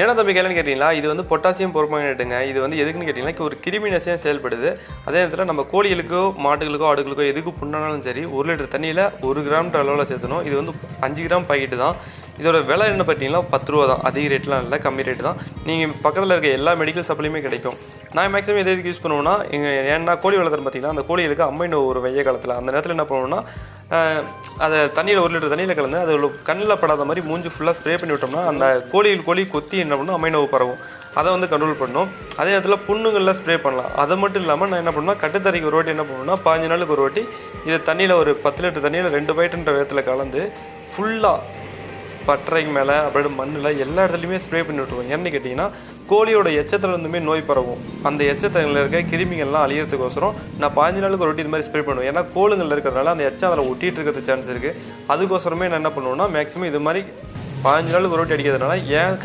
ஏன்னா தம்பி கேள்வின்னு கேட்டிங்களா, இது வந்து பொட்டாசியம் பெர்மாங்கனேட்டுங்க. இது வந்து எதுக்குன்னு கேட்டிங்கன்னா, ஒரு கிருமி நாசினியா செயல்படுது. அதே நேரத்தில் நம்ம கோழிகளுக்கோ, மாட்டுகளுக்கோ, ஆடுகளுக்கோ எதுக்கு புண்ணானாலும் சரி 1 லிட்டர் தண்ணியில் 1 கிராம்ன்ற அளவில் சேர்த்தணும். இது வந்து 5 கிராம் பாக்கெட்டு தான். இதோட விலை என்ன பார்த்தீங்கன்னா ரூ. 10 தான். அதிக ரேட்லாம் இல்லை, கம்மி ரேட்டு தான். நீங்கள் பக்கத்தில் இருக்க எல்லா மெடிக்கல் ஷாப்லையுமே கிடைக்கும். நான் மேக்ஸிமம் எதுக்கு யூஸ் பண்ணுவேன்னா, ஏன்னா கோழி வளர்த்துறேன் பார்த்தீங்கன்னா, அந்த கோழிகளுக்கு அம்மை நோய் ஒரு வெய்ய காலத்தில் அந்த நேரத்தில் என்ன பண்ணுவோம்னா, அதை தண்ணியில் 1 லிட்டர் தண்ணியில் கலந்து அது கண்ணில் படாத மாதிரி மூஞ்சி ஃபுல்லாக ஸ்ப்ரே பண்ணி விட்டோம்னா அந்த கோழி கொத்தி என்ன பண்ணணும் அம்மை நோய் பரவும். அதை வந்து கண்ட்ரோல் பண்ணணும். அதே நேரத்தில் புண்ணுங்களில் ஸ்ப்ரே பண்ணலாம். அது மட்டும் இல்லாமல் நான் என்ன பண்ணுவேன்னா, கட்டுத்தரைக்கு ஒரு வாட்டி என்ன பண்ணுவேன்னா 15 நாளுக்கு ஒரு வாட்டி இதை தண்ணியில் ஒரு 10 லிட்டர் தண்ணியில் 2 பைட்டுன்ற விதத்தில் கலந்து ஃபுல்லாக பட்டறைக்கு மேலே அப்படியே மண்ணில் எல்லா இடத்துலையுமே ஸ்ப்ரே பண்ணி விட்டுருவோம். ஏன்னு கேட்டிங்கன்னா, கோழியோட எச்சத்தில் இருந்துமே நோய் பரவும். அந்த எச்சத்தில் இருக்க கிருமிகள்லாம் அழியறதுக்கோசரம் நான் 15 நாளுக்கு ஒரு வாட்டி இது மாதிரி ஸ்ப்ரே பண்ணுவேன். ஏன்னா கோளுங்கள் இருக்கிறதுனால அந்த எச்சம் அதில் ஒட்டிகிட்டு இருக்கிறது சான்ஸ் இருக்குது. அதுக்கோசரமே நான் என்ன பண்ணுவேன்னா, மேக்ஸிமம் இது மாதிரி 15 நாளுக்கு ஒரு வாட்டி அடிக்கிறதுனால ஏன்